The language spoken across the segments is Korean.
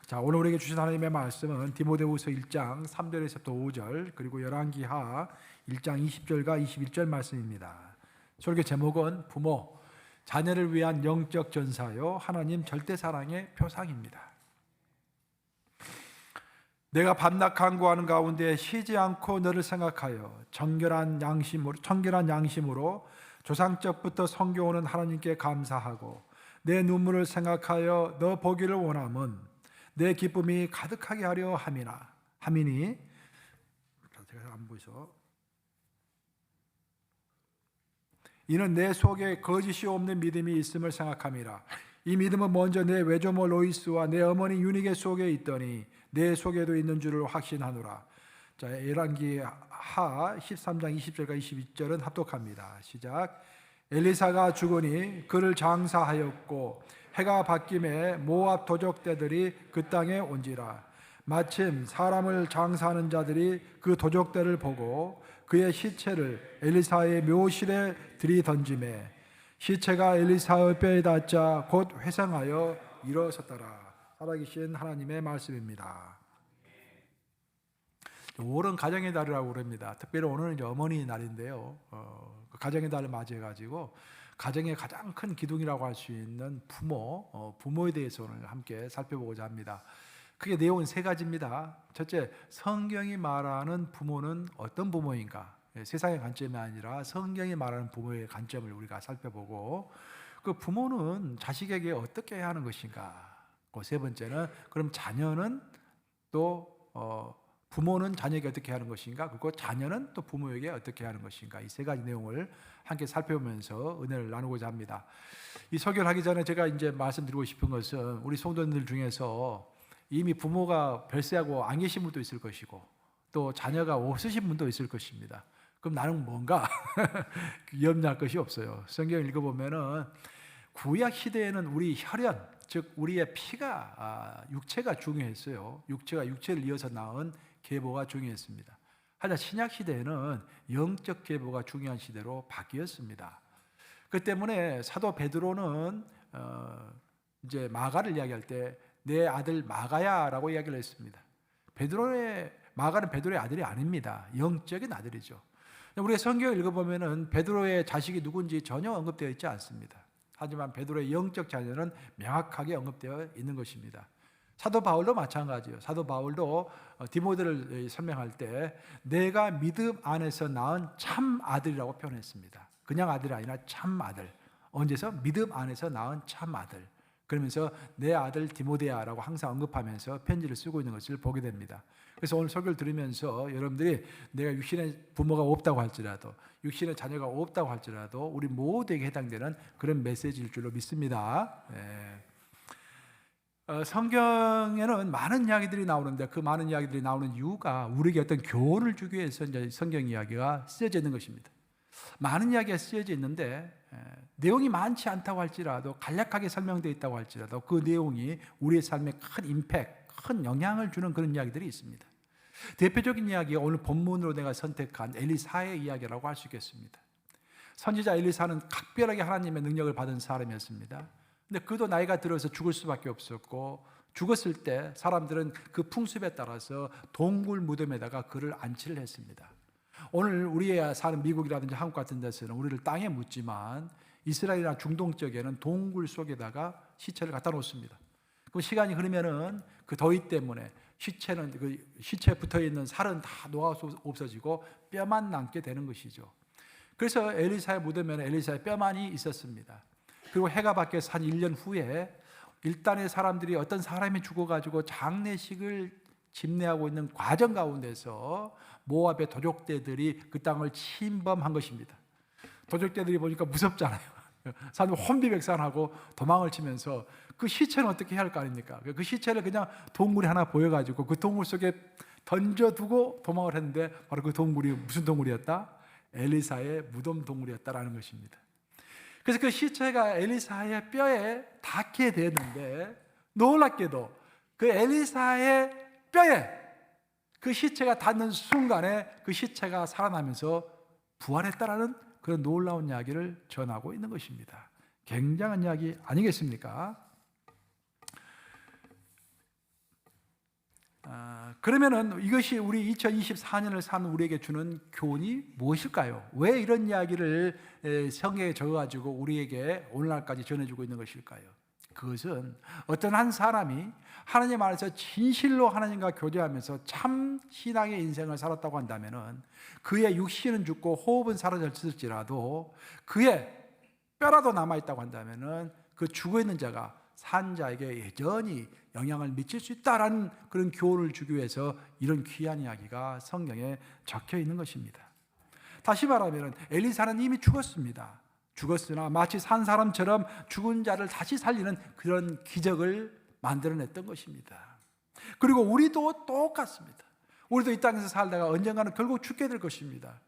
자, 오늘 우리에게 주신 하나님의 말씀은 디모데후서 1장 3절에서부터 5절, 그리고 열왕기하 1장 20절과 21절 말씀입니다. 설교 제목은 부모, 자녀를 위한 영적 전사요 하나님 절대 사랑의 표상입니다. 내가 밤낮 간구하는 가운데 쉬지 않고 너를 생각하여 청결한 양심으로 조상적부터 섬겨오는 하나님께 감사하고 내 눈물을 생각하여 너 보기를 원함은 내 기쁨이 가득하게 하려 함이니 제가 안 보이서 이는 내 속에 거짓이 없는 믿음이 있음을 생각함이라. 이 믿음은 먼저 내 외조모 로이스와 내 어머니 유니게 속에 있더니 내 속에도 있는 줄을 확신하노라. 자, 열왕기하 13장 20절과 22절은 합독합니다. 시작. 엘리사가 죽으니 그를 장사하였고 해가 바뀜에 모압 도적대들이 그 땅에 온지라. 마침 사람을 장사하는 자들이 그 도적대를 보고 그의 시체를 엘리사의 묘실에 들이던지매 시체가 엘리사의 뼈에 닿자 곧 회상하여 일어섰더라. 살아계신 하나님의 말씀입니다. 5월은 가정의 달이라고 그럽니다. 특별히 오늘은 이제 어머니 날인데요. 가정의 달을 맞이해가지고 가정의 가장 큰 기둥이라고 할 수 있는 부모에 대해서 오늘 함께 살펴보고자 합니다. 크게 내용은 세 가지입니다. 첫째, 성경이 말하는 부모는 어떤 부모인가? 세상의 관점이 아니라 성경이 말하는 부모의 관점을 우리가 살펴보고, 그 부모는 자식에게 어떻게 해야 하는 것인가? 그 세 번째는 그럼 자녀는 또 부모는 자녀에게 어떻게 하는 것인가? 그리고 자녀는 또 부모에게 어떻게 하는 것인가? 이 세 가지 내용을 함께 살펴보면서 은혜를 나누고자 합니다. 이 설교를 하기 전에 제가 이제 말씀드리고 싶은 것은 우리 성도님들 중에서 이미 부모가 별세하고 안 계신 분도 있을 것이고 또 자녀가 없으신 분도 있을 것입니다. 그럼 나는 뭔가 염려할 것이 없어요. 성경을 읽어보면은 구약 시대에는 우리 혈연, 즉 우리의 피가 육체가 중요했어요. 육체를 이어서 낳은 계보가 중요했습니다. 하지만 신약 시대에는 영적 계보가 중요한 시대로 바뀌었습니다. 그 때문에 사도 베드로는 이제 마가를 이야기할 때 내 아들 마가야라고 이야기를 했습니다. 마가는 베드로의 아들이 아닙니다. 영적인 아들이죠. 우리가 성경을 읽어보면은 베드로의 자식이 누군지 전혀 언급되어 있지 않습니다. 하지만 베드로의 영적 자녀는 명확하게 언급되어 있는 것입니다. 사도 바울도 마찬가지예요. 사도 바울도 디모데를 설명할 때 내가 믿음 안에서 낳은 참 아들이라고 표현했습니다. 그냥 아들이 아니라 참 아들. 언제서? 믿음 안에서 낳은 참 아들. 그러면서 내 아들 디모데야라고 항상 언급하면서 편지를 쓰고 있는 것을 보게 됩니다. 그래서 오늘 설교를 들으면서 여러분들이 내가 육신의 부모가 없다고 할지라도 육신의 자녀가 없다고 할지라도 우리 모두에게 해당되는 그런 메시지일 줄로 믿습니다. 성경에는 많은 이야기들이 나오는데 그 많은 이야기들이 나오는 이유가 우리에게 어떤 교훈을 주기 위해서 이제 성경 이야기가 쓰여져 있는 것입니다. 많은 이야기가 쓰여져 있는데 내용이 많지 않다고 할지라도 간략하게 설명되어 있다고 할지라도 그 내용이 우리의 삶에 큰 임팩트, 큰 영향을 주는 그런 이야기들이 있습니다. 대표적인 이야기가 오늘 본문으로 내가 선택한 엘리사의 이야기라고 할 수 있겠습니다. 선지자 엘리사는 각별하게 하나님의 능력을 받은 사람이었습니다. 근데 그도 나이가 들어서 죽을 수밖에 없었고 죽었을 때 사람들은 그 풍습에 따라서 동굴 무덤에다가 그를 안치를 했습니다. 오늘 우리가 사는 미국이라든지 한국 같은 데서는 우리를 땅에 묻지만 이스라엘이나 중동 쪽에는 동굴 속에다가 시체를 갖다 놓습니다. 그럼 시간이 흐르면은 그 더위 때문에 시체에 붙어 있는 살은 다 녹아서 없어지고 뼈만 남게 되는 것이죠. 그래서 엘리사의 무덤에는 엘리사의 뼈만이 있었습니다. 그리고 해가 바뀌어서 한 1년 후에 일단의 사람들이 어떤 사람이 죽어가지고 장례식을 집례하고 있는 과정 가운데서 모압의 도적대들이 그 땅을 침범한 것입니다. 도적대들이 보니까 무섭잖아요. 사람들 혼비백산하고 도망을 치면서 그 시체는 어떻게 해야 할 거 아닙니까? 그 시체를 그냥 동굴이 하나 보여가지고 그 동굴 속에 던져두고 도망을 했는데 바로 그 동굴이 무슨 동굴이었다? 엘리사의 무덤 동굴이었다라는 것입니다. 그래서 그 시체가 엘리사의 뼈에 닿게 되었는데 놀랍게도 그 엘리사의 뼈에 그 시체가 닿는 순간에 그 시체가 살아나면서 부활했다라는 그런 놀라운 이야기를 전하고 있는 것입니다. 굉장한 이야기 아니겠습니까? 그러면은 이것이 우리 2024년을 사는 우리에게 주는 교훈이 무엇일까요? 왜 이런 이야기를 성경에 적어가지고 우리에게 오늘날까지 전해주고 있는 것일까요? 그것은 어떤 한 사람이 하나님 안에서 진실로 하나님과 교제하면서 참 신앙의 인생을 살았다고 한다면은 그의 육신은 죽고 호흡은 사라졌을지라도 그의 뼈라도 남아있다고 한다면은 그 죽어있는 자가 산 자에게 여전히 영향을 미칠 수 있다라는 그런 교훈을 주기 위해서 이런 귀한 이야기가 성경에 적혀 있는 것입니다. 다시 말하면 엘리사는 이미 죽었습니다. 죽었으나 마치 산 사람처럼 죽은 자를 다시 살리는 그런 기적을 만들어냈던 것입니다. 그리고 우리도 똑같습니다. 우리도 이 땅에서 살다가 언젠가는 결국 죽게 될 것입니다.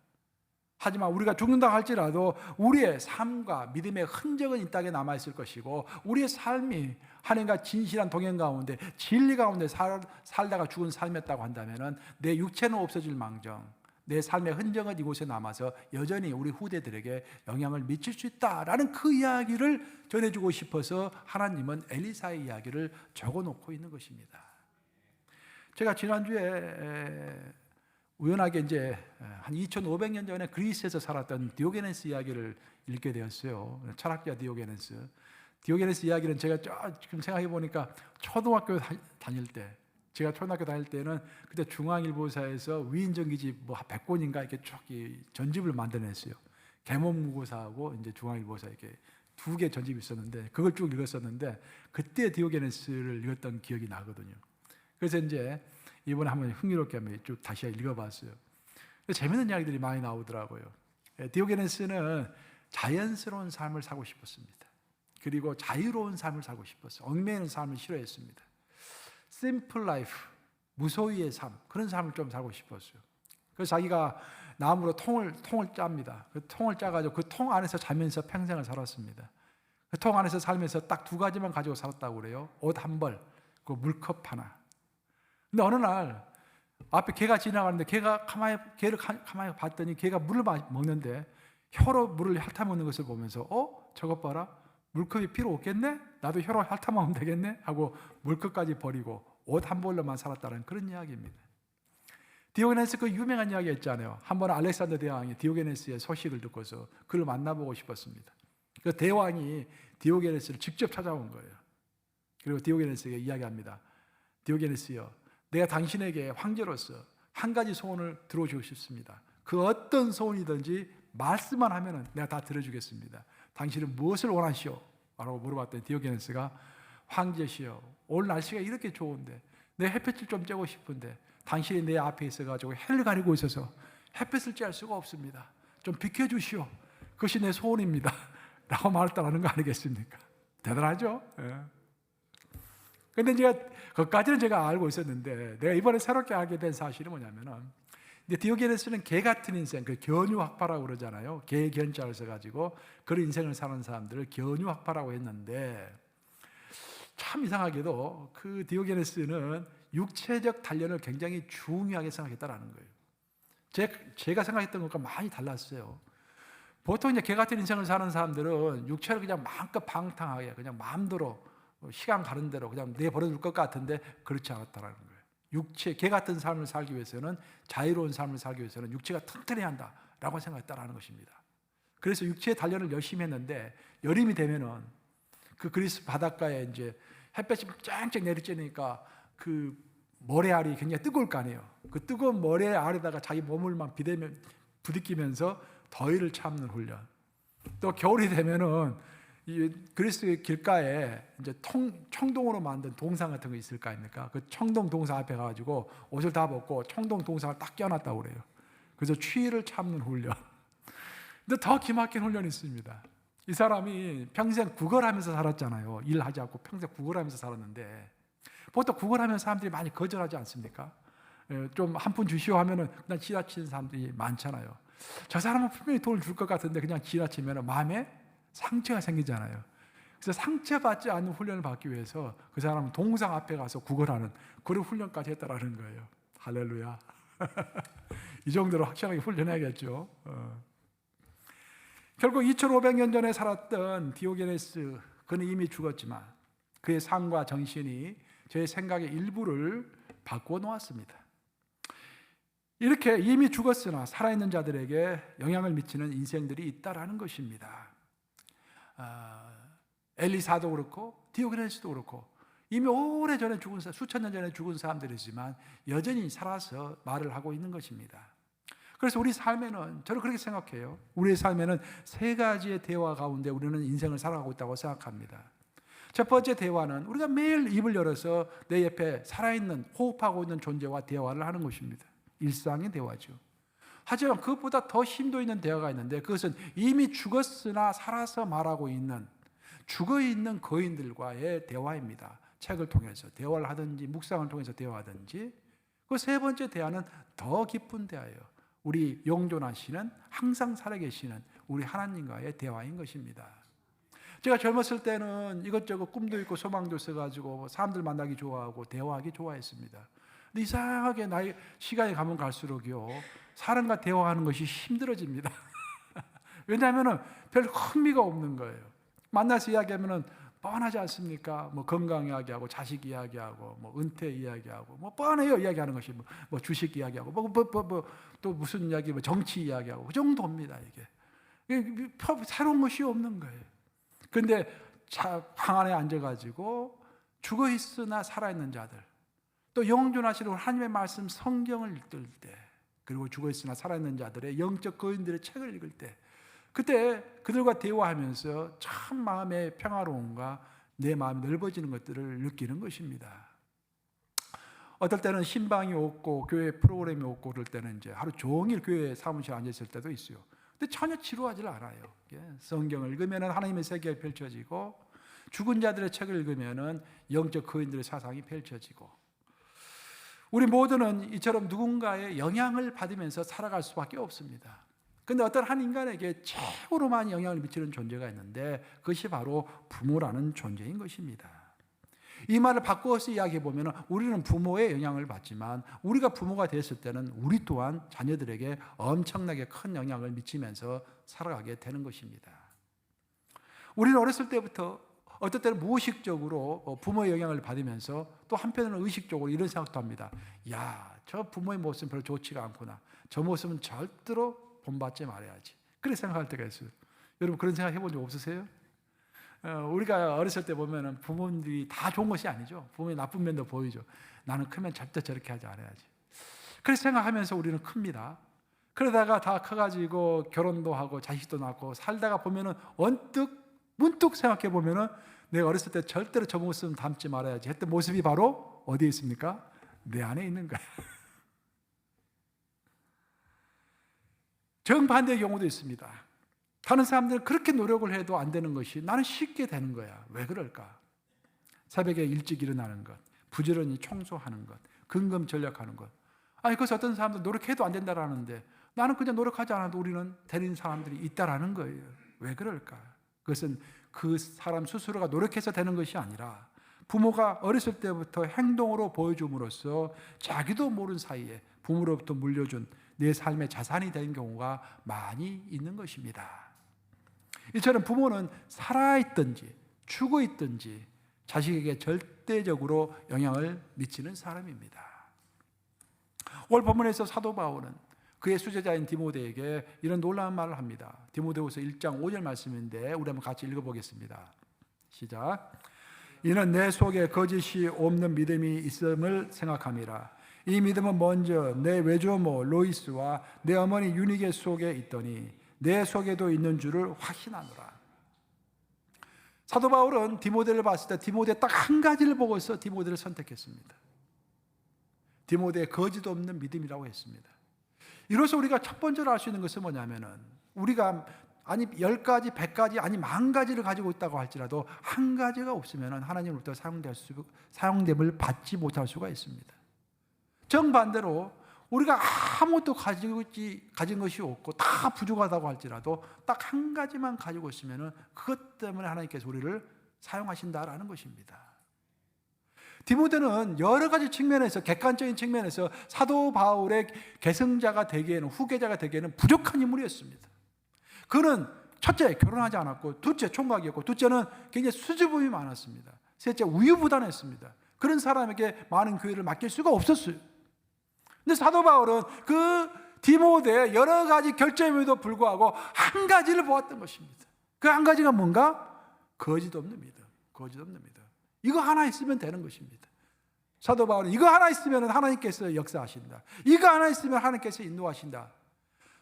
하지만 우리가 죽는다 할지라도 우리의 삶과 믿음의 흔적은 이 땅에 남아있을 것이고 우리의 삶이 하나님과 진실한 동행 가운데 진리 가운데 살다가 죽은 삶이었다고 한다면 내 육체는 없어질 망정 내 삶의 흔적은 이곳에 남아서 여전히 우리 후대들에게 영향을 미칠 수 있다라는 그 이야기를 전해주고 싶어서 하나님은 엘리사의 이야기를 적어놓고 있는 것입니다. 제가 지난주에 우연하게 이제 한 2500년 전에 그리스에서 살았던 디오게네스 이야기를 읽게 되었어요. 철학자 디오게네스. 디오게네스 이야기는 제가 지금 생각해 보니까 초등학교 다닐 때, 제가 초등학교 다닐 때는 그때 중앙일보사에서 위인전기집 뭐 100권인가 이렇게 쭉 전집을 만들어냈어요. 계몽무고사하고 이제 중앙일보사 이렇게 두 개 전집이 있었는데 그걸 쭉 읽었었는데 그때 디오게네스를 읽었던 기억이 나거든요. 그래서 이제 이번에 한번 흥미롭게 한번 쭉 다시 읽어봤어요. 재밌는 이야기들이 많이 나오더라고요. 디오게네스는 자연스러운 삶을 살고 싶었습니다. 그리고 자유로운 삶을 살고 싶었어요. 얽매이는 삶을 싫어했습니다. 심플 라이프, 무소유의 삶, 그런 삶을 좀 살고 싶었어요. 그래서 자기가 나무로 통을 짭니다. 그 통을 짜가지고 그 통 안에서 자면서 평생을 살았습니다. 그 통 안에서 살면서 딱 두 가지만 가지고 살았다고 그래요. 옷 한 벌, 그 물컵 하나. 근데 어느 날 앞에 개가 지나가는데 개를 가만히 봤더니 개가 물을 먹는데 혀로 물을 핥아먹는 것을 보면서 저것 봐라, 물컵이 필요 없겠네? 나도 혀로 핥아먹으면 되겠네? 하고 물컵까지 버리고 옷 한 벌로만 살았다는 그런 이야기입니다. 디오게네스 그 유명한 이야기 있잖아요. 한 번 알렉산더 대왕이 디오게네스의 소식을 듣고서 그를 만나보고 싶었습니다. 그 대왕이 디오게네스를 직접 찾아온 거예요. 그리고 디오게네스에게 이야기합니다. 디오게네스여, 내가 당신에게 황제로서 한 가지 소원을 들어주고 싶습니다. 그 어떤 소원이든지 말씀만 하면 내가 다 들어주겠습니다. 당신은 무엇을 원하시오? 라고 물어봤더니 디오게네스가 황제시여, 오늘 날씨가 이렇게 좋은데 내 햇볕을 좀 쬐고 싶은데 당신이 내 앞에 있어가지고 해를 가리고 있어서 햇볕을 쬐할 수가 없습니다. 좀 비켜주시오. 그것이 내 소원입니다. 라고 말했다는 거 아니겠습니까? 대단하죠? 그런데 그것까지는 제가 알고 있었는데 내가 이번에 새롭게 알게 된 사실은 뭐냐면은 디오게네스는 개 같은 인생, 그 견유학파라고 그러잖아요. 개 견자를 써가지고 그런 인생을 사는 사람들을 견유학파라고 했는데 참 이상하게도 그 디오게네스는 육체적 단련을 굉장히 중요하게 생각했다라는 거예요. 제가 생각했던 것과 많이 달랐어요. 보통 이제 개 같은 인생을 사는 사람들은 육체를 그냥 마음껏 방탕하게 그냥 마음대로 시간 가는 대로 그냥 내버려둘 것 같은데 그렇지 않았다라는 거예요. 개 같은 삶을 살기 위해서는, 자유로운 삶을 살기 위해서는 육체가 튼튼해야 한다라고 생각했다라는 것입니다. 그래서 육체의 단련을 열심히 했는데 여름이 되면은 그 그리스 바닷가에 이제 햇볕이 쨍쨍 내리쬐니까 그 모래알이 굉장히 뜨거울 거 아니에요. 그 뜨거운 모래알에다가 자기 몸을 막 부딪히면서 더위를 참는 훈련. 또 겨울이 되면은 이 그리스 길가에 이제 청동으로 만든 동상 같은 거 있을 거 아닙니까? 그 청동 동상 앞에 가가지고 옷을 다 벗고 청동 동상을 딱 껴놨다고 그래요. 그래서 추위를 참는 훈련. 근데 더 기막힌 훈련이 있습니다. 이 사람이 평생 구걸하면서 살았잖아요. 일하지 않고 평생 구걸하면서 살았는데 보통 구걸하면 사람들이 많이 거절하지 않습니까? 좀 한 푼 주시오 하면은 그냥 지나치는 사람들이 많잖아요. 저 사람은 분명히 돈을 줄 것 같은데 그냥 지나치면 마음에 상처가 생기잖아요. 그래서 상처받지 않는 훈련을 받기 위해서 그 사람은 동상 앞에 가서 구걸하는 그런 훈련까지 했다라는 거예요. 할렐루야. 이 정도로 확실하게 훈련해야겠죠. 결국 2500년 전에 살았던 디오게네스, 그는 이미 죽었지만 그의 삶과 정신이 제 생각의 일부를 바꾸어 놓았습니다. 이렇게 이미 죽었으나 살아있는 자들에게 영향을 미치는 인생들이 있다라는 것입니다. 엘리사도 그렇고 디오게네스도 그렇고 이미 오래전에 죽은 수천 년 전에 죽은 사람들이지만 여전히 살아서 말을 하고 있는 것입니다. 그래서 우리 삶에는, 저는 그렇게 생각해요. 우리의 삶에는 세 가지의 대화 가운데 우리는 인생을 살아가고 있다고 생각합니다. 첫 번째 대화는 우리가 매일 입을 열어서 내 옆에 살아있는, 호흡하고 있는 존재와 대화를 하는 것입니다. 일상의 대화죠. 하지만 그것보다 더 심도 있는 대화가 있는데, 그것은 이미 죽었으나 살아서 말하고 있는, 죽어있는 거인들과의 대화입니다. 책을 통해서 대화를 하든지 묵상을 통해서 대화하든지. 그 세 번째 대화는 더 깊은 대화예요. 우리 영존하시는, 항상 살아계시는 우리 하나님과의 대화인 것입니다. 제가 젊었을 때는 이것저것 꿈도 있고 소망도 있어가지고 사람들 만나기 좋아하고 대화하기 좋아했습니다. 근데 이상하게 시간이 가면 갈수록요, 사람과 대화하는 것이 힘들어집니다. 왜냐하면 별 흥미가 없는 거예요. 만나서 이야기하면 뻔하지 않습니까? 뭐 건강 이야기하고 자식 이야기하고 뭐 은퇴 이야기하고 뭐 뻔해요. 이야기하는 것이 뭐 주식 이야기하고 또 무슨 이야기, 뭐 정치 이야기하고 그 정도입니다. 이게 새로운 것이 없는 거예요. 그런데 방 안에 앉아가지고 죽어 있으나 살아있는 자들, 또 영존하시는 하나님의 말씀 성경을 읽을 때, 그리고 죽어 있으나 살아있는 자들의 영적 거인들의 책을 읽을 때, 그때 그들과 대화하면서 참 마음의 평화로움과 내 마음이 넓어지는 것들을 느끼는 것입니다. 어떨 때는 신방이 없고 교회 프로그램이 없고 그럴 때는 이제 하루 종일 교회 사무실에 앉아 있을 때도 있어요. 근데 전혀 지루하지 않아요. 성경을 읽으면 하나님의 세계가 펼쳐지고, 죽은 자들의 책을 읽으면 영적 거인들의 사상이 펼쳐지고, 우리 모두는 이처럼 누군가의 영향을 받으면서 살아갈 수밖에 없습니다. 그런데 어떤 한 인간에게 최고로 많이 영향을 미치는 존재가 있는데, 그것이 바로 부모라는 존재인 것입니다. 이 말을 바꾸어서 이야기해 보면, 우리는 부모의 영향을 받지만 우리가 부모가 됐을 때는 우리 또한 자녀들에게 엄청나게 큰 영향을 미치면서 살아가게 되는 것입니다. 우리는 어렸을 때부터 어떨 때는 무의식적으로 부모의 영향을 받으면서 또 한편으로는 의식적으로 이런 생각도 합니다. 야, 저 부모의 모습은 별로 좋지가 않구나. 저 모습은 절대로 본받지 말아야지. 그렇게 생각할 때가 있어요. 여러분 그런 생각 해본 적 없으세요? 우리가 어렸을 때 보면 부모님들이 다 좋은 것이 아니죠. 부모의 나쁜 면도 보이죠. 나는 크면 절대 저렇게 하지 않아야지. 그렇게 생각하면서 우리는 큽니다. 그러다가 다 커가지고 결혼도 하고 자식도 낳고 살다가 보면은 문득 생각해 보면은 내가 어렸을 때 절대로 저 모습은 닮지 말아야지 했던 모습이 바로 어디에 있습니까? 내 안에 있는 거예요. 정반대의 경우도 있습니다. 다른 사람들은 그렇게 노력을 해도 안 되는 것이 나는 쉽게 되는 거야. 왜 그럴까? 새벽에 일찍 일어나는 것, 부지런히 청소하는 것, 근검전략하는 것. 아니, 그래서 어떤 사람들 노력해도 안 된다라는데 나는 그냥 노력하지 않아도 우리는 되는 사람들이 있다라는 거예요. 왜 그럴까? 그것은 그 사람 스스로가 노력해서 되는 것이 아니라 부모가 어렸을 때부터 행동으로 보여줌으로써 자기도 모르는 사이에 부모로부터 물려준 내 삶의 자산이 된 경우가 많이 있는 것입니다. 이처럼 부모는 살아있든지 죽어있든지 자식에게 절대적으로 영향을 미치는 사람입니다. 오늘 본문에서 사도 바울은 그의 수제자인 디모데에게 이런 놀라운 말을 합니다. 디모데후서 1장 5절 말씀인데 우리 한번 같이 읽어보겠습니다. 시작. 이는 내 속에 거짓이 없는 믿음이 있음을 생각함이라. 이 믿음은 먼저 내 외조모 로이스와 내 어머니 유니게 속에 있더니 내 속에도 있는 줄을 확신하노라. 사도 바울은 디모데를 봤을 때 디모데 딱 한 가지를 보고서 디모데를 선택했습니다. 디모데의 거짓 없는 믿음이라고 했습니다. 이로써 우리가 첫 번째로 알 수 있는 것은 뭐냐면은 우리가 아니 10가지, 100가지, 아니 10,000가지를 가지고 있다고 할지라도 한 가지가 없으면 하나님으로부터 사용됨을 받지 못할 수가 있습니다. 정반대로 우리가 아무것도 가진 것이 없고 다 부족하다고 할지라도 딱 한 가지만 가지고 있으면 그것 때문에 하나님께서 우리를 사용하신다라는 것입니다. 디모데는 여러 가지 측면에서, 객관적인 측면에서 사도 바울의 계승자가 되기에는, 후계자가 되기에는 부족한 인물이었습니다. 그는 첫째 결혼하지 않았고, 둘째 총각이었고, 둘째는 굉장히 수줍음이 많았습니다. 셋째 우유부단했습니다. 그런 사람에게 많은 교회를 맡길 수가 없었어요. 근데 사도 바울은 그 디모데의 여러 가지 결점에도 불구하고 한 가지를 보았던 것입니다. 그 한 가지가 뭔가? 거짓 없는 믿음. 거짓 없는 믿음. 이거 하나 있으면 되는 것입니다. 사도 바울은 이거 하나 있으면 하나님께서 역사하신다. 이거 하나 있으면 하나님께서 인도하신다.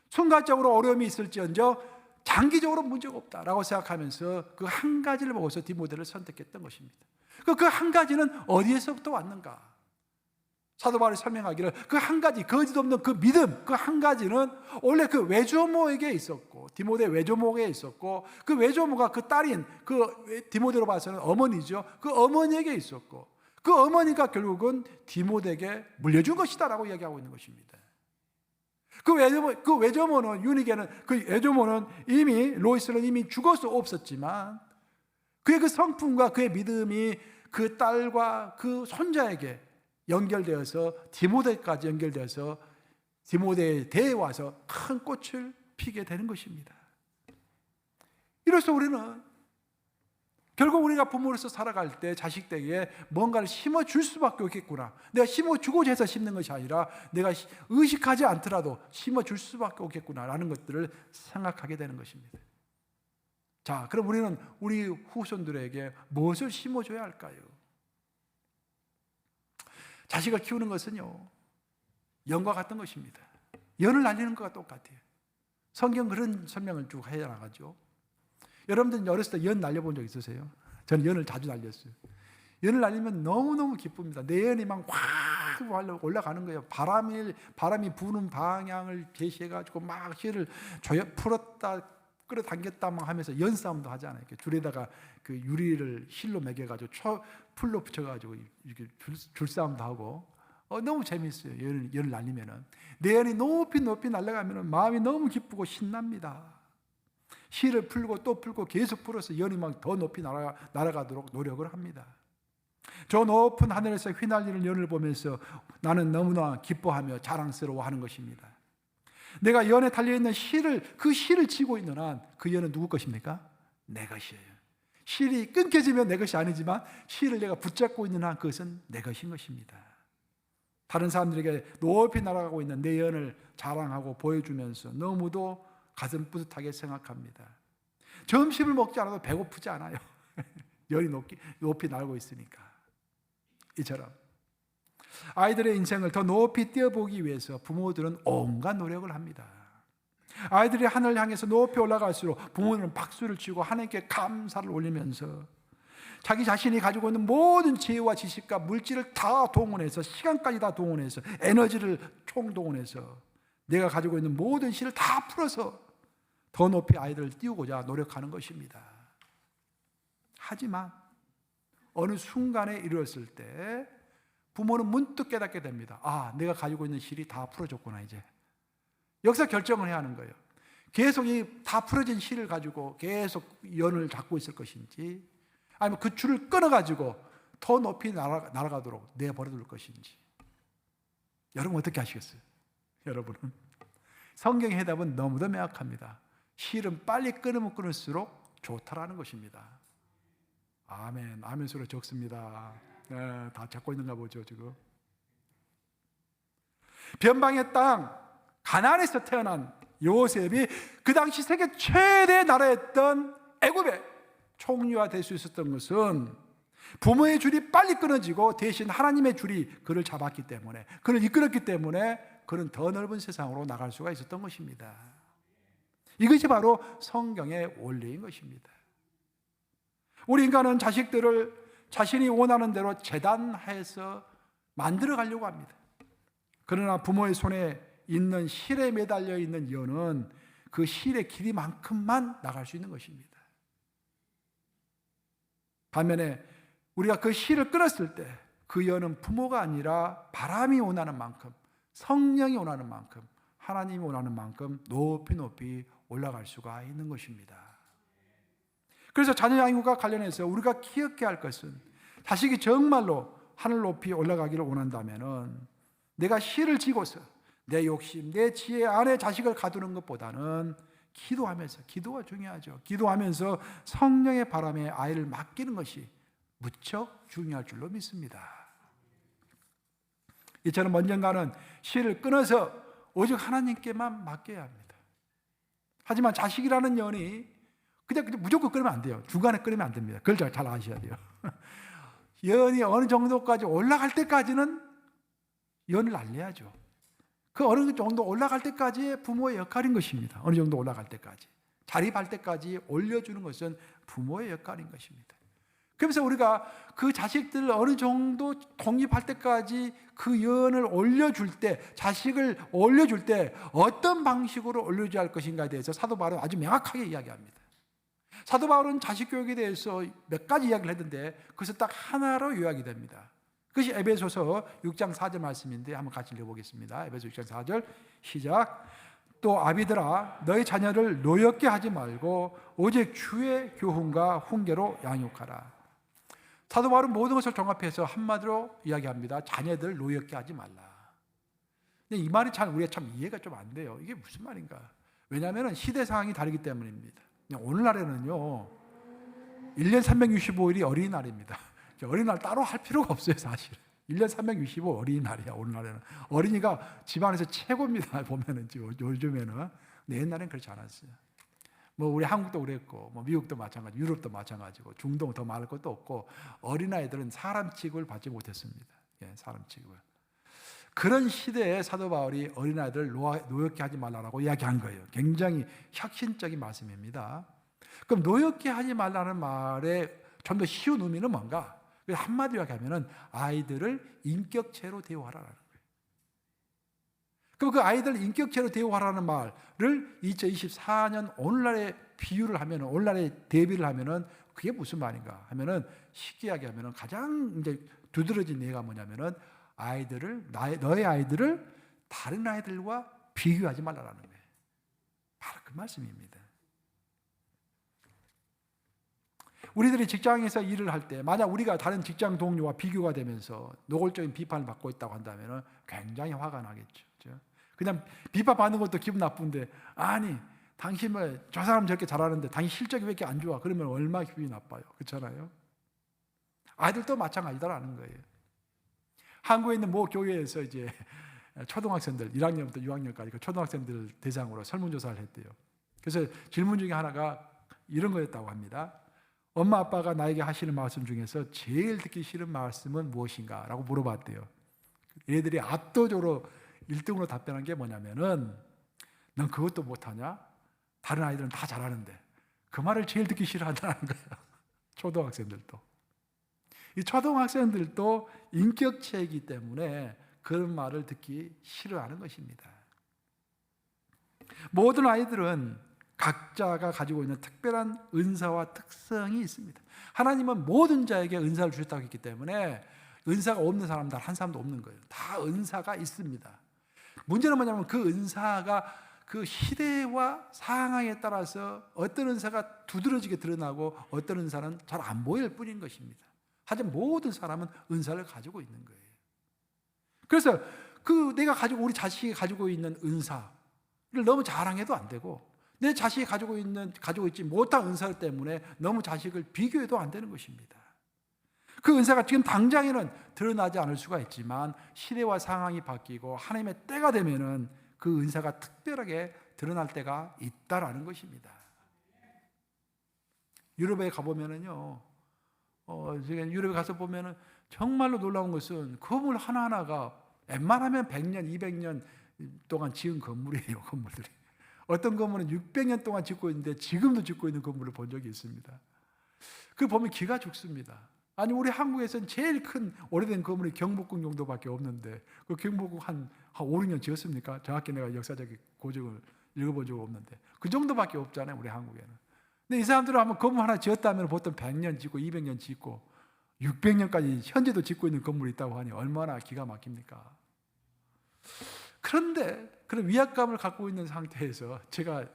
순간적으로 어려움이 있을지언정 장기적으로 문제가 없다라고 생각하면서 그 한 가지를 보고서 디모데를 선택했던 것입니다. 그 한 가지는 어디에서부터 왔는가? 사도 바울이 설명하기를 그 한 가지, 거짓 없는 그 믿음, 그 한 가지는 원래 그 외조모에게 있었고, 디모데 외조모에게 있었고, 그 외조모가 그 딸인 그 디모데로 봐서는 어머니죠. 그 어머니에게 있었고, 그 어머니가 결국은 디모데에게 물려준 것이다라고 이야기하고 있는 것입니다. 그 외조모는, 유니게는, 그 외조모는 이미, 로이스는 이미 죽어서 없었지만, 그의 그 성품과 그의 믿음이 그 딸과 그 손자에게 연결되어서 디모데까지 연결되어서 디모데에 대해 와서 큰 꽃을 피게 되는 것입니다. 이로써 우리는 결국 우리가 부모로서 살아갈 때 자식들에게 뭔가를 심어줄 수밖에 없겠구나. 내가 심어주고자 해서 심는 것이 아니라 내가 의식하지 않더라도 심어줄 수밖에 없겠구나 라는 것들을 생각하게 되는 것입니다. 자, 그럼 우리는 우리 후손들에게 무엇을 심어줘야 할까요? 자식을 키우는 것은요, 연과 같은 것입니다. 연을 날리는 것과 똑같아요. 성경 그런 설명을 쭉 해나가죠. 여러분들 어렸을 때 연 날려본 적 있으세요? 저는 연을 자주 날렸어요. 연을 날리면 너무너무 기쁩니다. 내 연이 막 확 올라가는 거예요. 바람이 부는 방향을 제시해가지고 막 실을 풀었다 끌어당겼다 막 하면서 연싸움도 하잖아요. 이렇게 줄에다가 그 유리를 실로 매겨가지고 풀로 붙여가지고 이렇게 줄싸움도 하고 너무 재밌어요. 연을 날리면은 내 연이 높이 날아가면은 마음이 너무 기쁘고 신납니다. 실을 풀고 또 풀고 계속 풀어서 연이 막 더 높이 날아가도록 노력을 합니다. 저 높은 하늘에서 휘날리는 연을 보면서 나는 너무나 기뻐하며 자랑스러워하는 것입니다. 내가 연에 달려있는 그 실을 치고 있는 한 그 연은 누구 것입니까? 내 것이에요. 실이 끊겨지면 내 것이 아니지만 실을 내가 붙잡고 있는 한 그것은 내 것인 것입니다. 다른 사람들에게 높이 날아가고 있는 내 연을 자랑하고 보여주면서 너무도 가슴 뿌듯하게 생각합니다. 점심을 먹지 않아도 배고프지 않아요. 연이 높이 날고 있으니까. 이처럼 아이들의 인생을 더 높이 뛰어보기 위해서 부모들은 온갖 노력을 합니다. 아이들이 하늘을 향해서 높이 올라갈수록 부모들은 박수를 치고 하나님께 감사를 올리면서 자기 자신이 가지고 있는 모든 지혜와 지식과 물질을 다 동원해서, 시간까지 다 동원해서, 에너지를 총동원해서 내가 가지고 있는 모든 실을 다 풀어서 더 높이 아이들을 띄우고자 노력하는 것입니다. 하지만 어느 순간에 이루었을 때 부모는 문득 깨닫게 됩니다. 아, 내가 가지고 있는 실이 다 풀어졌구나. 이제 여기서 결정을 해야 하는 거예요. 계속 이 다 풀어진 실을 가지고 계속 연을 잡고 있을 것인지, 아니면 그 줄을 끊어가지고 더 높이 날아가도록 내버려둘 것인지. 여러분 어떻게 하시겠어요? 여러분은 성경의 해답은 너무도 명확합니다. 실은 빨리 끊으면 끊을수록 좋다라는 것입니다. 아멘. 아멘 소리 적습니다. 네, 다 잡고 있는가 보죠 지금. 변방의 땅 가나안에서 태어난 요셉이 그 당시 세계 최대 나라였던 애굽의 총리가 될 수 있었던 것은 부모의 줄이 빨리 끊어지고 대신 하나님의 줄이 그를 잡았기 때문에, 그를 이끌었기 때문에 그는 더 넓은 세상으로 나갈 수가 있었던 것입니다. 이것이 바로 성경의 원리인 것입니다. 우리 인간은 자식들을 자신이 원하는 대로 재단해서 만들어 가려고 합니다. 그러나 부모의 손에 있는 실에 매달려 있는 연은 그 실의 길이만큼만 나갈 수 있는 것입니다. 반면에 우리가 그 실을 끊었을 때 그 연은 부모가 아니라 바람이 원하는 만큼, 성령이 원하는 만큼, 하나님이 원하는 만큼 높이 높이 올라갈 수가 있는 것입니다. 그래서 자녀 양육과 관련해서 우리가 기억해야 할 것은, 자식이 정말로 하늘 높이 올라가기를 원한다면 내가 실을 지고서 내 욕심, 내 지혜 안에 자식을 가두는 것보다는 기도하면서, 기도가 중요하죠. 기도하면서 성령의 바람에 아이를 맡기는 것이 무척 중요할 줄로 믿습니다. 이처럼 언젠가는 씨를 끊어서 오직 하나님께만 맡겨야 합니다. 하지만 자식이라는 연이 그냥 무조건 끊으면 안 돼요. 중간에 끊으면 안 됩니다. 그걸 잘 아셔야 돼요. 연이 어느 정도까지 올라갈 때까지는 연을 알려야죠. 그 어느 정도 올라갈 때까지의 부모의 역할인 것입니다. 어느 정도 올라갈 때까지. 자립할 때까지 올려주는 것은 부모의 역할인 것입니다. 그래서 우리가 그 자식들을 어느 정도 독립할 때까지 그 연을 올려줄 때, 자식을 올려줄 때 어떤 방식으로 올려줘야 할 것인가에 대해서 사도 바울은 아주 명확하게 이야기합니다. 사도 바울은 자식 교육에 대해서 몇 가지 이야기를 했는데 그것을 딱 하나로 요약이 됩니다. 그것이 에베소서 6장 4절 말씀인데 한번 같이 읽어보겠습니다. 에베소 6장 4절 시작. 또 아비들아 너희 자녀를 노엽게 하지 말고 오직 주의 교훈과 훈계로 양육하라. 사도 바울은 모든 것을 종합해서 한마디로 이야기합니다. 자녀들 노엽게 하지 말라. 근데 이 말이 참 우리가 참 이해가 좀 안 돼요. 이게 무슨 말인가? 왜냐하면 시대 상황이 다르기 때문입니다. 오늘날에는요 1년 365일이 어린이날입니다. 어린이날 따로 할 필요가 없어요. 사실 1년 365 어린이날이야. 오늘날에는 어린이가 집안에서 최고입니다. 보면은 요즘에는. 근데 옛날엔 그렇지 않았어요. 뭐 우리 한국도 그랬고 뭐 미국도 마찬가지, 유럽도 마찬가지고 중동 더 말할 것도 없고 어린아이들은 사람 취급을 받지 못했습니다. 사람 취급을. 그런 시대에 사도 바울이 어린아이들을 노엽게 하지 말라고 이야기한 거예요. 굉장히 혁신적인 말씀입니다. 그럼 노엽게 하지 말라는 말의 좀 더 쉬운 의미는 뭔가? 한마디로 이야기하면 아이들을 인격체로 대우하라는 거예요. 그럼 그 아이들 인격체로 대우하라는 말을 2024년 오늘날에 비유를 하면, 오늘날에 대비를 하면은 그게 무슨 말인가 하면은 쉽게 이야기하면은 가장 이제 두드러진 예가 뭐냐면은 너의 아이들을 다른 아이들과 비교하지 말라는 거예요. 바로 그 말씀입니다. 우리들이 직장에서 일을 할 때 만약 우리가 다른 직장 동료와 비교가 되면서 노골적인 비판을 받고 있다고 한다면 굉장히 화가 나겠죠. 그렇죠? 그냥 비판받는 것도 기분 나쁜데 아니 당신 저 사람 저렇게 잘하는데 당신 실적이 왜 이렇게 안 좋아? 그러면 얼마나 기분이 나빠요. 그렇잖아요. 아이들도 마찬가지다라는 거예요. 한국에 있는 모 교회에서 이제 초등학생들 1학년부터 6학년까지 그 초등학생들 대상으로 설문조사를 했대요. 그래서 질문 중에 하나가 이런 거였다고 합니다. 엄마 아빠가 나에게 하시는 말씀 중에서 제일 듣기 싫은 말씀은 무엇인가? 라고 물어봤대요. 애들이 압도적으로 1등으로 답변한 게 뭐냐면은 넌 그것도 못하냐? 다른 아이들은 다 잘하는데 그 말을 제일 듣기 싫어한다는 거예요. 초등학생들도. 이 초등학생들도 인격체이기 때문에 그런 말을 듣기 싫어하는 것입니다. 모든 아이들은 각자가 가지고 있는 특별한 은사와 특성이 있습니다. 하나님은 모든 자에게 은사를 주셨다고 했기 때문에 은사가 없는 사람 단 한 사람도 없는 거예요. 다 은사가 있습니다. 문제는 뭐냐면 그 은사가 그 시대와 상황에 따라서 어떤 은사가 두드러지게 드러나고 어떤 은사는 잘 안 보일 뿐인 것입니다. 하지만 모든 사람은 은사를 가지고 있는 거예요. 그래서 우리 자식이 가지고 있는 은사를 너무 자랑해도 안 되고 내 자식이 가지고 있지 못한 은사 때문에 너무 자식을 비교해도 안 되는 것입니다. 그 은사가 지금 당장에는 드러나지 않을 수가 있지만 시대와 상황이 바뀌고 하나님의 때가 되면은 그 은사가 특별하게 드러날 때가 있다라는 것입니다. 유럽에 가보면은요, 지금 유럽에 가서 보면은 정말로 놀라운 것은 건물 하나하나가 웬만하면 100년, 200년 동안 지은 건물이에요, 건물들이. 어떤 건물은 600년 동안 짓고 있는데 지금도 짓고 있는 건물을 본 적이 있습니다. 그걸 보면 기가 죽습니다. 아니 우리 한국에서는 제일 큰 오래된 건물이 경복궁 정도밖에 없는데 그 경복궁 한 5, 6년 지었습니까? 정확히 내가 역사적인 고증을 읽어본 적 없는데 그 정도밖에 없잖아요 우리 한국에는. 근데 이 사람들은 한번 건물 하나 지었다면 보통 100년 짓고 200년 짓고 600년까지 현재도 짓고 있는 건물이 있다고 하니 얼마나 기가 막힙니까? 그런데 그런 위압감을 갖고 있는 상태에서 제가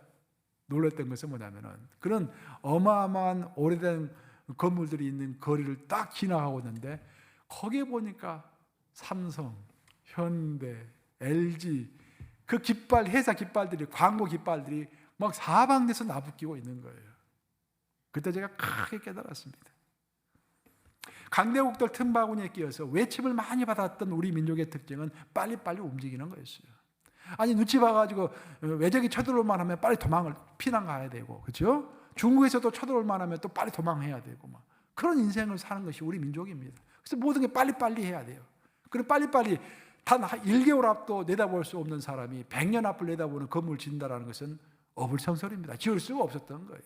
놀랐던 것은 뭐냐면은 그런 어마어마한 오래된 건물들이 있는 거리를 딱 지나가고 있는데 거기에 보니까 삼성, 현대, LG 그 깃발, 회사 깃발들이 광고 깃발들이 막 사방에서 나부끼고 있는 거예요. 그때 제가 크게 깨달았습니다. 강대국들 틈바구니에 끼어서 외침을 많이 받았던 우리 민족의 특징은 빨리빨리 움직이는 거였어요. 아니 눈치 봐가지고 외적이 쳐들어올만 하면 빨리 피난 가야 되고, 그렇죠? 중국에서도 쳐들어올만 하면 또 빨리 도망해야 되고, 막 그런 인생을 사는 것이 우리 민족입니다. 그래서 모든 게 빨리빨리 해야 돼요. 그럼 빨리빨리 단 1개월 앞도 내다볼 수 없는 사람이 100년 앞을 내다보는 건물을 짓는다는 것은 어불성설입니다. 지을 수가 없었던 거예요.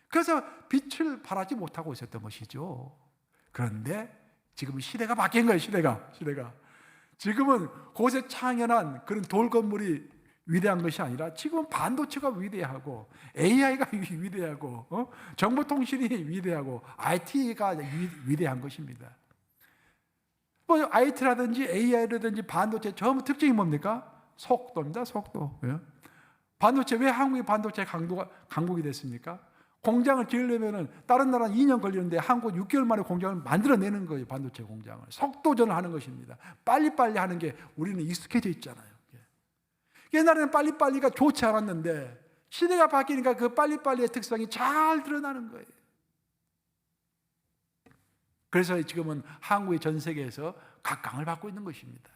그래서 빛을 발하지 못하고 있었던 것이죠. 그런데 지금은 시대가 바뀐 거예요. 시대가. 지금은 곳에 창연한 그런 돌 건물이 위대한 것이 아니라 지금은 반도체가 위대하고 AI가 위대하고 정보통신이 위대하고 IT가 위대한 것입니다. 뭐 IT라든지 AI라든지 반도체 전부 특징이 뭡니까? 속도입니다. 속도. 반도체, 왜 한국이 반도체 강국이 됐습니까? 공장을 지으려면 다른 나라는 2년 걸리는데 한국은 6개월 만에 공장을 만들어내는 거예요. 반도체 공장을. 속도전을 하는 것입니다. 빨리빨리 하는 게 우리는 익숙해져 있잖아요. 옛날에는 빨리빨리가 좋지 않았는데 시대가 바뀌니까 그 빨리빨리의 특성이 잘 드러나는 거예요. 그래서 지금은 한국이 전 세계에서 각광을 받고 있는 것입니다.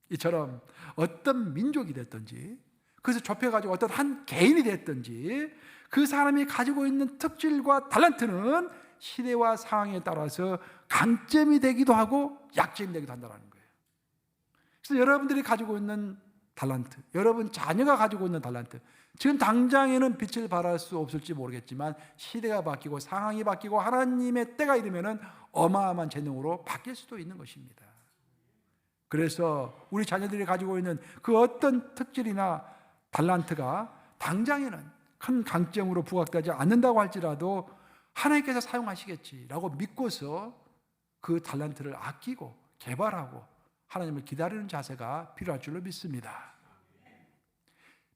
이처럼 어떤 민족이 됐든지, 그래서 좁혀가지고 어떤 한 개인이 됐든지 그 사람이 가지고 있는 특질과 탤런트는 시대와 상황에 따라서 강점이 되기도 하고 약점이 되기도 한다는 거예요. 그래서 여러분들이 가지고 있는 탤런트, 여러분 자녀가 가지고 있는 탤런트, 지금 당장에는 빛을 발할 수 없을지 모르겠지만 시대가 바뀌고 상황이 바뀌고 하나님의 때가 이르면은 어마어마한 재능으로 바뀔 수도 있는 것입니다. 그래서 우리 자녀들이 가지고 있는 그 어떤 특질이나 탤런트가 당장에는 큰 강점으로 부각되지 않는다고 할지라도 하나님께서 사용하시겠지라고 믿고서 그 탤런트를 아끼고 개발하고 하나님을 기다리는 자세가 필요할 줄로 믿습니다.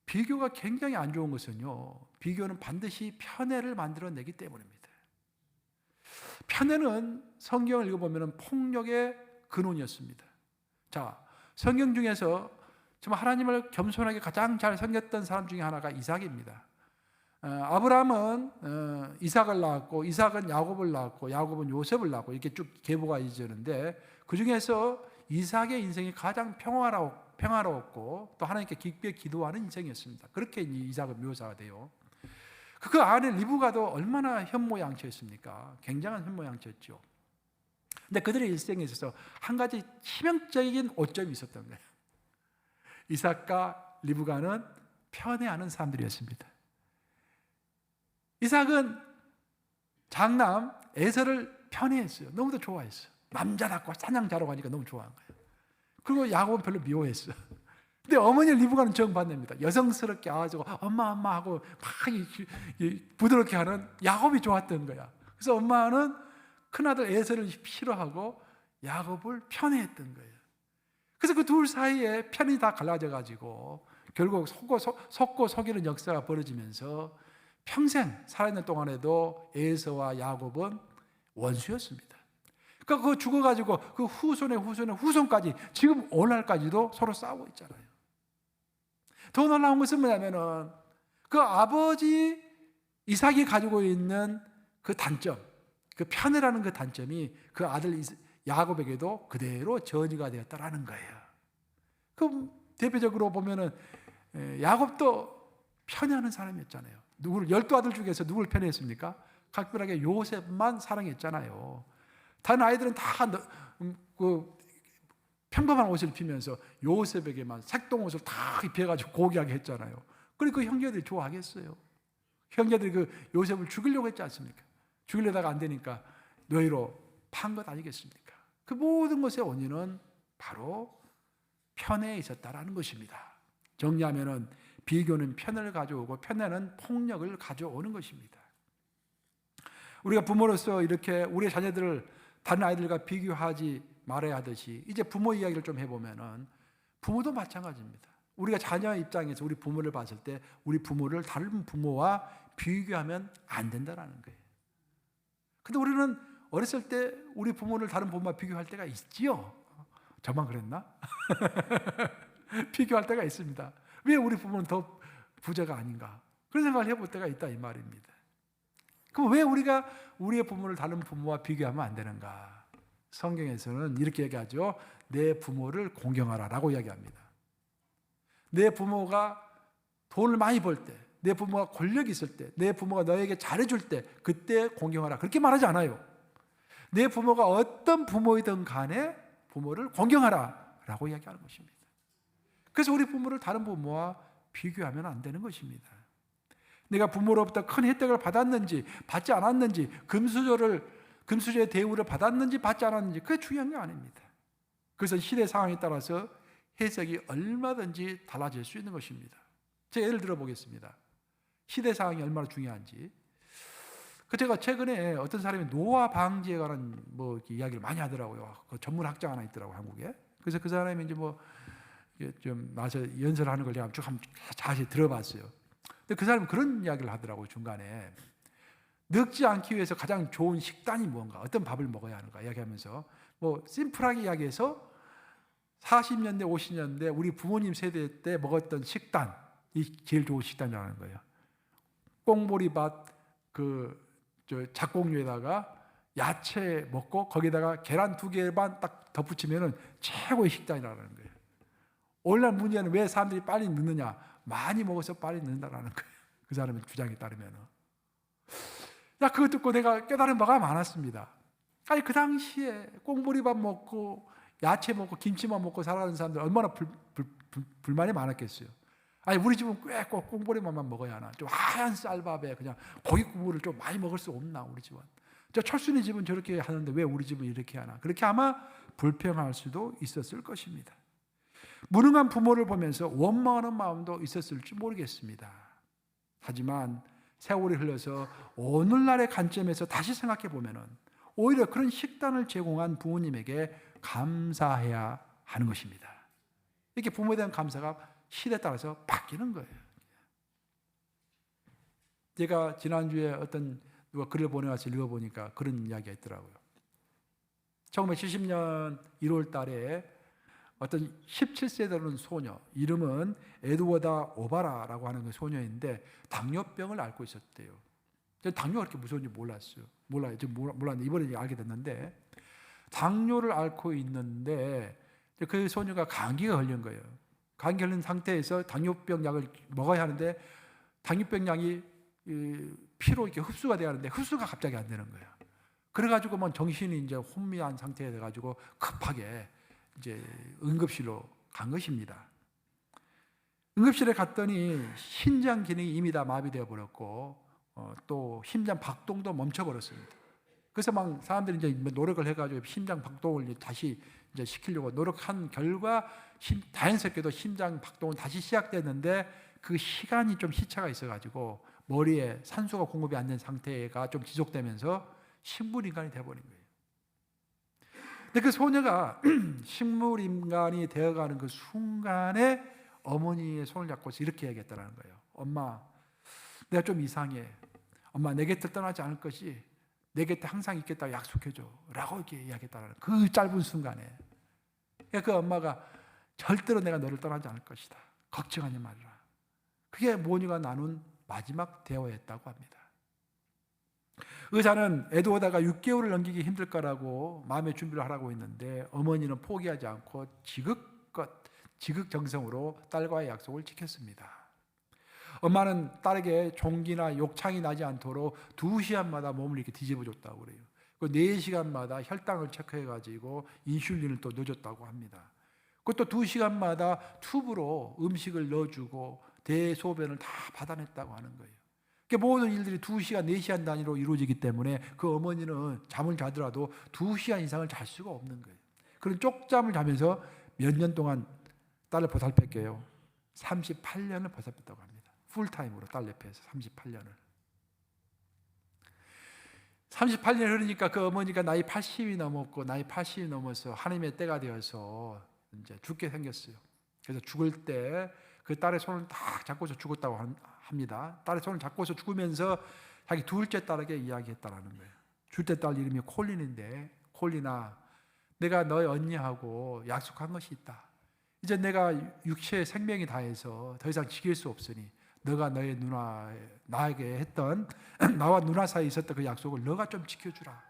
비교가 굉장히 안 좋은 것은요, 비교는 반드시 편애를 만들어내기 때문입니다. 편애는 성경을 읽어보면 폭력의 근원이었습니다. 자, 성경 중에서 정말 하나님을 겸손하게 가장 잘 섬겼던 사람 중에 하나가 이삭입니다. 아브라함은 이삭을 낳았고, 이삭은 야곱을 낳았고, 야곱은 요셉을 낳았고, 이렇게 쭉 계보가 이어지는데 그 중에서 이삭의 인생이 가장 평화로웠고 또 하나님께 깊게 기도하는 인생이었습니다. 그렇게 이삭은 묘사가 돼요. 그 안에 리브가도 얼마나 현모양처였습니까? 굉장한 현모양처였죠. 근데 그들의 일생에 있어서 한 가지 치명적인 오점이 있었던 거예요. 이삭과 리브가는 편애하는 사람들이었습니다. 이삭은 장남 에서를 편애했어요. 너무도 좋아했어요. 남자답고 사냥 잘하고 하니까 너무 좋아한 거예요. 그리고 야곱은 별로 미워했어요. 근데 어머니 리브가는 정반대입니다. 여성스럽게 아주 엄마 하고 막 부드럽게 하는 야곱이 좋았던 거야. 그래서 엄마는 큰아들 에서를 싫어하고 야곱을 편애했던 거예요. 그래서 그 둘 사이에 편이 다 갈라져 가지고 결국 속고 속이는 역사가 벌어지면서 평생 살아있는 동안에도 에서와 야곱은 원수였습니다. 그러니까 그거 죽어가지고 그 후손까지 지금 오늘날까지도 서로 싸우고 있잖아요. 더 놀라운 것은 뭐냐면은 그 아버지 이삭이 가지고 있는 그 단점, 그 편애라는 그 단점이 그 아들 야곱에게도 그대로 전이가 되었다라는 거예요. 그럼 대표적으로 보면은 야곱도 편애하는 사람이었잖아요. 누구를 12아들 중에서 누구를 편애했습니까? 각별하게 요셉만 사랑했잖아요. 다른 아이들은 다 평범한 옷을 입히면서 요셉에게만 색동옷을 다 입혀가지고 고귀하게 했잖아요. 그리고 그 형제들이 좋아하겠어요? 형제들이 그 요셉을 죽이려고 했지 않습니까? 죽이려다가 안 되니까 노예로 판 것 아니겠습니까? 그 모든 것의 원인은 바로 편애에 있었다라는 것입니다. 정리하면은 비교는 편을 가져오고 편애는 폭력을 가져오는 것입니다. 우리가 부모로서 이렇게 우리 자녀들을 다른 아이들과 비교하지 말아야 하듯이 이제 부모 이야기를 좀 해보면은 부모도 마찬가지입니다. 우리가 자녀 입장에서 우리 부모를 봤을 때 우리 부모를 다른 부모와 비교하면 안 된다는 거예요. 근데 우리는 어렸을 때 우리 부모를 다른 부모와 비교할 때가 있지요. 저만 그랬나? 비교할 때가 있습니다. 왜 우리 부모는 더 부자가 아닌가? 그런 생각을 해볼 때가 있다 이 말입니다. 그럼 왜 우리가 우리의 부모를 다른 부모와 비교하면 안 되는가? 성경에서는 이렇게 얘기하죠. 내 부모를 공경하라라고 이야기합니다. 내 부모가 돈을 많이 벌 때, 내 부모가 권력이 있을 때, 내 부모가 너에게 잘해줄 때 그때 공경하라. 그렇게 말하지 않아요. 내 부모가 어떤 부모이든 간에 부모를 공경하라 라고 이야기하는 것입니다. 그래서 우리 부모를 다른 부모와 비교하면 안 되는 것입니다. 내가 부모로부터 큰 혜택을 받았는지 받지 않았는지, 금수저의 대우를 받았는지 받지 않았는지 그게 중요한 게 아닙니다. 그래서 시대 상황에 따라서 해석이 얼마든지 달라질 수 있는 것입니다. 제가 예를 들어 보겠습니다. 시대 상황이 얼마나 중요한지. 제가 최근에 어떤 사람이 노화 방지에 관한 이야기를 많이 하더라고요. 그 전문 학자 하나 있더라고요, 한국에. 그래서 그 사람이 이제 좀 나서 연설하는 걸 제가 쭉 자세히 들어봤어요. 근데 그 사람은 그런 이야기를 하더라고요, 중간에. 늙지 않기 위해서 가장 좋은 식단이 뭔가, 어떤 밥을 먹어야 하는가 이야기하면서 심플하게 이야기해서 40년대, 50년대 우리 부모님 세대 때 먹었던 식단이 제일 좋은 식단이라는 거예요. 꽁보리밥 작곡류에다가 야채 먹고 거기다가 계란 2개만 딱 덧붙이면은 최고의 식단이라는 거예요. 오늘날 문제는 왜 사람들이 빨리 늙느냐? 많이 먹어서 빨리 늙는다라는 거예요. 그 사람의 주장에 따르면은. 그거 듣고 내가 깨달은 바가 많았습니다. 아니 그 당시에 꽁보리밥 먹고 야채 먹고 김치만 먹고 살아가는 사람들 얼마나 불만이 많았겠어요. 아니 우리 집은 꽤 꼭 꽁보리밥만 먹어야 하나? 좀 하얀 쌀밥에 그냥 고기 국물을 좀 많이 먹을 수 없나 우리 집은? 저 철순이 집은 저렇게 하는데 왜 우리 집은 이렇게 하나? 그렇게 아마 불평할 수도 있었을 것입니다. 무능한 부모를 보면서 원망하는 마음도 있었을지 모르겠습니다. 하지만 세월이 흘러서 오늘날의 관점에서 다시 생각해 보면은 오히려 그런 식단을 제공한 부모님에게 감사해야 하는 것입니다. 이렇게 부모에 대한 감사가 시대에 따라서 바뀌는 거예요. 제가 지난주에 어떤 누가 글을 보내와서 읽어보니까 그런 이야기가 있더라고요. 1970년 1월 달에 어떤 17세 되는 소녀, 이름은 에드워다 오바라라고 하는 그 소녀인데 당뇨병을 앓고 있었대요. 저는 당뇨가 그렇게 무서운지 몰랐어요. 몰랐는데 이번에 알게 됐는데 당뇨를 앓고 있는데 그 소녀가 감기가 걸린 거예요. 감기 걸린 상태에서 당뇨병 약을 먹어야 하는데 당뇨병 약이 피로 이렇게 흡수가 돼야 하는데 흡수가 갑자기 안 되는 거예요. 그래가지고 정신이 이제 혼미한 상태에 돼가지고 급하게 이제 응급실로 간 것입니다. 응급실에 갔더니 심장 기능이 이미 다 마비되어 버렸고 또 심장 박동도 멈춰 버렸습니다. 그래서 사람들이 이제 노력을 해가지고 심장 박동을 다시 이제 시키려고 노력한 결과 자연스럽게도 심장 박동은 다시 시작됐는데 그 시간이 좀 시차가 있어가지고 머리에 산소가 공급이 안 된 상태가 좀 지속되면서 식물인간이 되어버린 거예요. 근데 그 소녀가 식물인간이 되어가는 그 순간에 어머니의 손을 잡고서 이렇게 얘기했다는 거예요. 엄마, 내가 좀 이상해. 엄마, 내 곁을 떠나지 않을 것이 내 곁에 항상 있겠다고 약속해줘. 라고 이렇게 이야기했다는 그 짧은 순간에. 그 엄마가 절대로 내가 너를 떠나지 않을 것이다. 걱정하지 말라. 그게 모니가 나눈 마지막 대화였다고 합니다. 의사는 에드워드가 6개월을 넘기기 힘들 거라고 마음의 준비를 하라고 했는데 어머니는 포기하지 않고 지극정성으로 딸과의 약속을 지켰습니다. 엄마는 딸에게 종기나 욕창이 나지 않도록 2시간마다 몸을 이렇게 뒤집어줬다고 그래요. 그 4시간마다 혈당을 체크해가지고 인슐린을 또 넣어줬다고 합니다. 그것도 2시간마다 튜브로 음식을 넣어주고 대소변을 다 받아냈다고 하는 거예요. 모든 일들이 2시간, 4시간 단위로 이루어지기 때문에 그 어머니는 잠을 자더라도 2시간 이상을 잘 수가 없는 거예요. 그런 쪽잠을 자면서 몇 년 동안 딸을 보살폈게요. 38년을 보살폈다고 합니다. 풀타임으로 딸 옆에서 38년을. 38년 흐르니까 그 어머니가 나이 80이 넘었고 나이 80이 넘어서 하나님의 때가 되어서 이제 죽게 생겼어요. 그래서 죽을 때 그 딸의 손을 딱 잡고서 죽었다고 합니다. 딸의 손을 잡고서 죽으면서 자기 둘째 딸에게 이야기했다라는 거예요. 둘째 딸 이름이 콜린인데, 콜린아, 내가 너의 언니하고 약속한 것이 있다. 이제 내가 육체의 생명이 다해서 더 이상 지킬 수 없으니 너가 너의 나에게 했던 나와 누나 사이에 있었던 그 약속을 너가 좀 지켜주라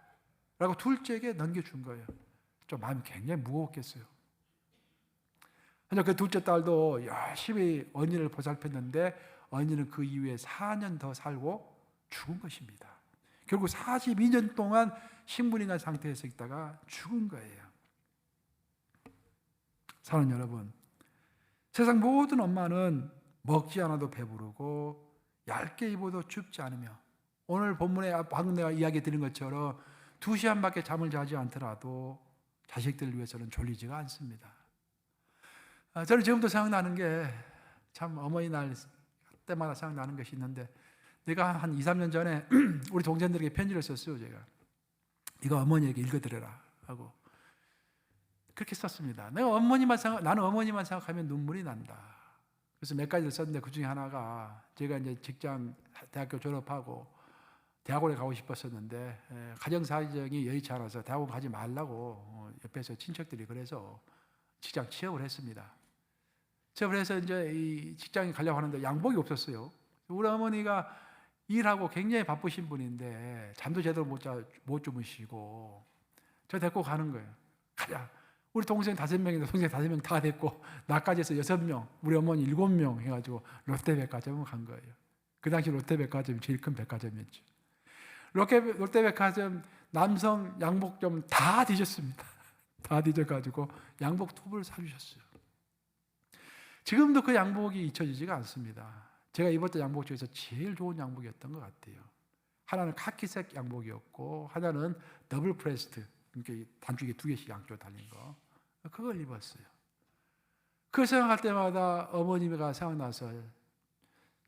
라고 둘째에게 넘겨준 거예요. 좀 마음이 굉장히 무거웠겠어요. 그 둘째 딸도 열심히 언니를 보살폈는데 언니는 그 이후에 4년 더 살고 죽은 것입니다. 결국 42년 동안 식물인간 상태에서 있다가 죽은 거예요. 사랑하는 여러분, 세상 모든 엄마는 먹지 않아도 배부르고 얇게 입어도 춥지 않으며, 오늘 본문에 방금 내가 이야기 드린 것처럼 2시간밖에 잠을 자지 않더라도 자식들을 위해서는 졸리지가 않습니다. 저는 지금도 생각나는 게, 참 어머니날 때마다 생각나는 것이 있는데, 내가 한 2, 3년 전에 우리 동생들에게 편지를 썼어요. 제가 이거 어머니에게 읽어드려라 하고 그렇게 썼습니다. 나는 어머니만 생각하면 눈물이 난다. 그래서 몇 가지를 썼는데 그 중에 하나가, 제가 이제 대학교 졸업하고 대학원에 가고 싶었었는데 가정 사정이 여의치 않아서 대학원 가지 말라고 옆에서 친척들이 그래서 직장 취업을 했습니다. 취업을 해서 이제 이 직장에 가려고 하는데 양복이 없었어요. 우리 어머니가 일하고 굉장히 바쁘신 분인데 잠도 제대로 못 주무시고 저 데리고 가는 거예요. 가자. 우리 동생 5명인데 동생 5명 다 됐고 나까지 해서 6명, 우리 어머니 7명 해가지고 롯데백화점을 간 거예요. 그 당시 롯데백화점이 제일 큰 백화점이었죠. 롯데백화점 남성 양복점 다 뒤졌습니다. 다 뒤져가지고 양복 톱을 사주셨어요. 지금도 그 양복이 잊혀지지가 않습니다. 제가 입었던 양복 중에서 제일 좋은 양복이었던 것 같아요. 하나는 카키색 양복이었고 하나는 더블 프레스트, 그러니까 단축이 2개씩 양쪽으로 달린 거, 그걸 입었어요. 그걸 생각할 때마다 어머니가 생각나서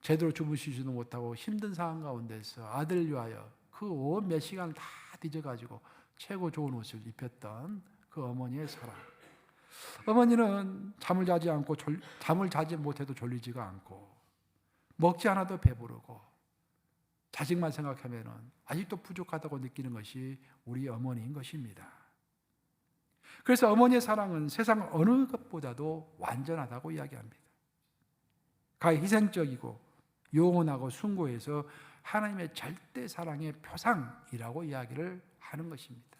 제대로 주무시지도 못하고 힘든 상황 가운데서 아들을 위하여 그 온 몇 시간을 다 뒤져가지고 최고 좋은 옷을 입혔던 그 어머니의 사랑. 어머니는 잠을 자지 못해도 졸리지가 않고 먹지 않아도 배부르고 자식만 생각하면 아직도 부족하다고 느끼는 것이 우리 어머니인 것입니다. 그래서 어머니의 사랑은 세상 어느 것보다도 완전하다고 이야기합니다. 가히 희생적이고 영원하고 숭고해서 하나님의 절대 사랑의 표상이라고 이야기를 하는 것입니다.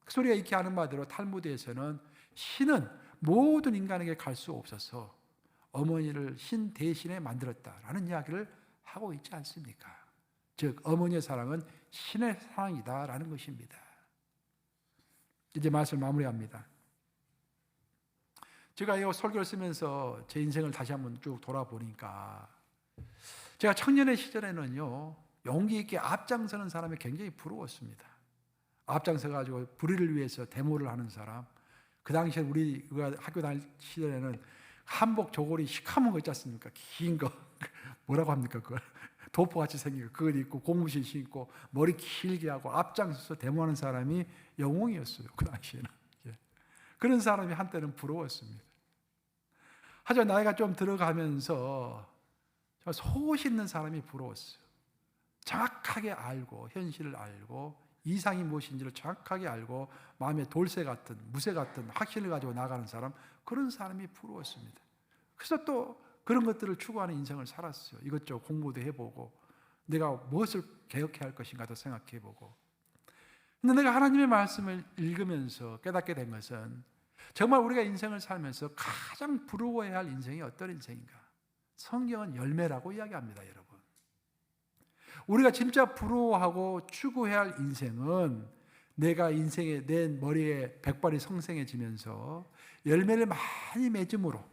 그 소리가 익히 하는 바대로 탈무드에서는 신은 모든 인간에게 갈 수 없어서 어머니를 신 대신에 만들었다라는 이야기를 하고 있지 않습니까? 즉 어머니의 사랑은 신의 사랑이다라는 것입니다. 이제 말씀을 마무리합니다. 제가 이 설교를 쓰면서 제 인생을 다시 한번 쭉 돌아보니까 제가 청년의 시절에는요, 용기 있게 앞장서는 사람이 굉장히 부러웠습니다. 앞장서가지고 불의를 위해서 데모를 하는 사람, 그 당시에 우리가 학교 다닐 시절에는 한복 저고리 시커먼 거 있지 않습니까? 긴 거 뭐라고 합니까? 그걸 도포같이 생긴 거 그걸 입고 고무신 신고 머리 길게 하고 앞장서서 데모하는 사람이 영웅이었어요. 그 당시에는. 그런 사람이 한때는 부러웠습니다. 하지만 나이가 좀 들어가면서 속 있는 사람이 부러웠어요. 정확하게 알고 현실을 알고 이상이 무엇인지를 정확하게 알고 마음에 돌쇠 같은 무쇠 같은 확신을 가지고 나가는 사람, 그런 사람이 부러웠습니다. 그래서 또 그런 것들을 추구하는 인생을 살았어요. 이것저것 공부도 해보고 내가 무엇을 개혁해야 할 것인가도 생각해보고. 근데 내가 하나님의 말씀을 읽으면서 깨닫게 된 것은 정말 우리가 인생을 살면서 가장 부러워해야 할 인생이 어떤 인생인가? 성경은 열매라고 이야기합니다, 여러분. 우리가 진짜 부러워하고 추구해야 할 인생은 내가 인생에 내 머리에 백발이 성생해지면서 열매를 많이 맺음으로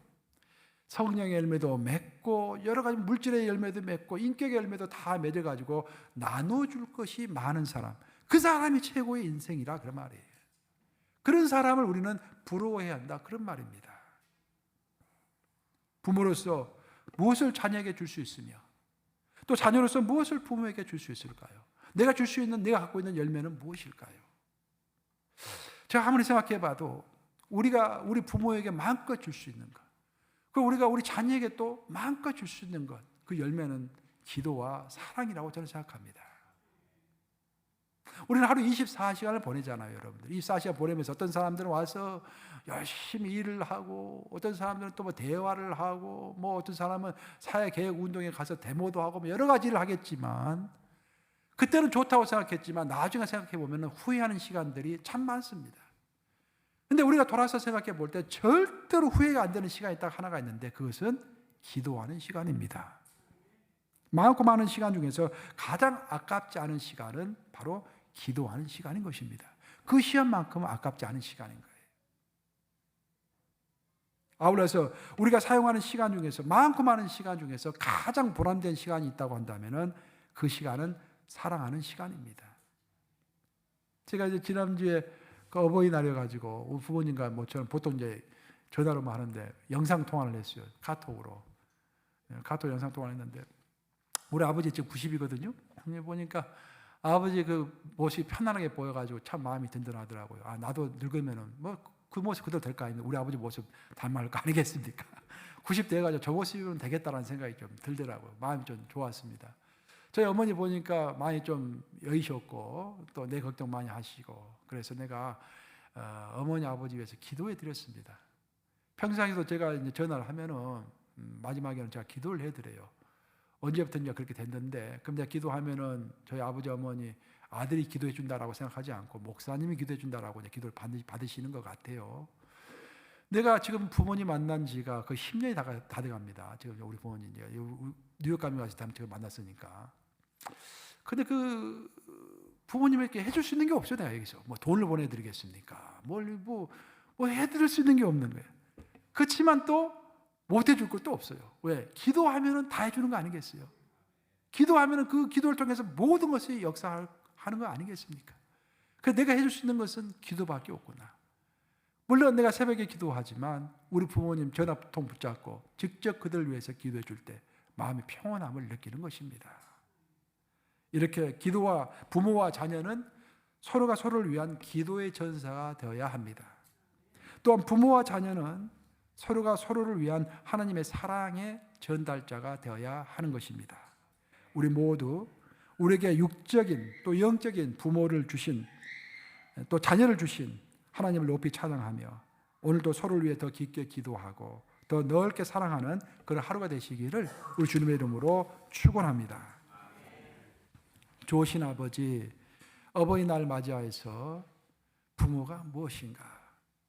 성령의 열매도 맺고 여러 가지 물질의 열매도 맺고 인격의 열매도 다 맺어가지고 나눠줄 것이 많은 사람, 그 사람이 최고의 인생이라 그런 말이에요. 그런 사람을 우리는 부러워해야 한다, 그런 말입니다. 부모로서 무엇을 자녀에게 줄 수 있으며 또 자녀로서 무엇을 부모에게 줄 수 있을까요? 내가 줄 수 있는, 내가 갖고 있는 열매는 무엇일까요? 제가 아무리 생각해 봐도 우리가 우리 부모에게 마음껏 줄 수 있는 것, 그리고 우리가 우리 자녀에게 또 마음껏 줄 수 있는 것, 그 열매는 기도와 사랑이라고 저는 생각합니다. 우리는 하루 24시간을 보내잖아요, 여러분들. 24시간 보내면서 어떤 사람들은 와서 열심히 일을 하고, 어떤 사람들은 또 뭐 대화를 하고, 뭐 어떤 사람은 사회개혁 운동에 가서 데모도 하고, 뭐 여러 가지를 하겠지만, 그때는 좋다고 생각했지만 나중에 생각해 보면 후회하는 시간들이 참 많습니다. 근데 우리가 돌아서 생각해 볼 때 절대로 후회가 안 되는 시간이 딱 하나가 있는데, 그것은 기도하는 시간입니다. 많고 많은 시간 중에서 가장 아깝지 않은 시간은 바로 기도하는 시간인 것입니다. 그 시간만큼은 아깝지 않은 시간인 거예요. 아울러서 우리가 사용하는 시간 중에서, 많고 많은 시간 중에서 가장 보람된 시간이 있다고 한다면 그 시간은 사랑하는 시간입니다. 제가 이제 지난주에 그 어버이날이어가지고 우리 부모님과 저는 보통 이제 전화로만 하는데 영상 통화를 했어요. 카톡으로. 카톡 영상 통화를 했는데, 우리 아버지 지금 90이거든요. 보니까 아버지 그 모습이 편안하게 보여가지고 참 마음이 든든하더라고요. 아, 나도 늙으면은 뭐 그 모습 그대로 될 거 아니에요. 우리 아버지 모습 닮을 거 아니겠습니까? 90 돼가지고 저 모습이면 되겠다라는 생각이 좀 들더라고요. 마음이 좀 좋았습니다. 저희 어머니 보니까 많이 좀 여의셨고 또 내 걱정 많이 하시고, 그래서 내가 어머니 아버지 위해서 기도해 드렸습니다. 평상시에도 제가 이제 전화를 하면은 마지막에는 제가 기도를 해드려요. 언제부터인가 그렇게 됐는데, 그럼 내가 기도하면은 저희 아버지 어머니 아들이 기도해 준다라고 생각하지 않고 목사님이 기도해 준다라고 기도를 받으시는 것 같아요. 내가 지금 부모님 만난 지가 거의 10년이 다 돼갑니다. 지금 우리 부모님 뉴욕 가면 가서 제가 만났으니까. 근데 그 부모님에게 해줄 수 있는 게 없어요. 내가 여기서 뭐 돈을 보내드리겠습니까? 뭐 해드릴 수 있는 게 없는 거예요. 그렇지만 또 못 해줄 것도 없어요. 왜? 기도하면은 다 해주는 거 아니겠어요? 기도하면은 그 기도를 통해서 모든 것이 역사하는 거 아니겠습니까? 그래서 내가 해줄 수 있는 것은 기도밖에 없구나. 물론 내가 새벽에 기도하지만 우리 부모님 전화통 붙잡고 직접 그들을 위해서 기도해 줄 때 마음의 평온함을 느끼는 것입니다. 이렇게 기도와 부모와 자녀는 서로가 서로를 위한 기도의 전사가 되어야 합니다. 또한 부모와 자녀는 서로가 서로를 위한 하나님의 사랑의 전달자가 되어야 하는 것입니다. 우리 모두 우리에게 육적인 또 영적인 부모를 주신, 또 자녀를 주신 하나님을 높이 찬양하며 오늘도 서로를 위해 더 깊게 기도하고 더 넓게 사랑하는 그런 하루가 되시기를 우리 주님의 이름으로 축원합니다. 좋으신 아버지, 어버이날 맞이하여서 부모가 무엇인가,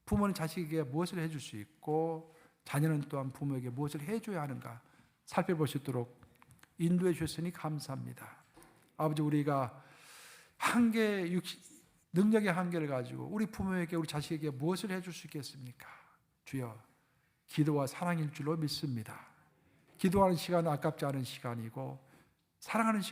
부모는 자식에게 무엇을 해줄 수 있고 자녀는 또한 부모에게 무엇을 해줘야 하는가 살펴볼 수 있도록 인도해 주셨으니 감사합니다. 아버지, 우리가 능력의 한계를 가지고 우리 부모에게, 우리 자식에게 무엇을 해줄 수 있겠습니까? 주여, 기도와 사랑일 줄로 믿습니다. 기도하는 시간은 아깝지 않은 시간이고 사랑하는 시간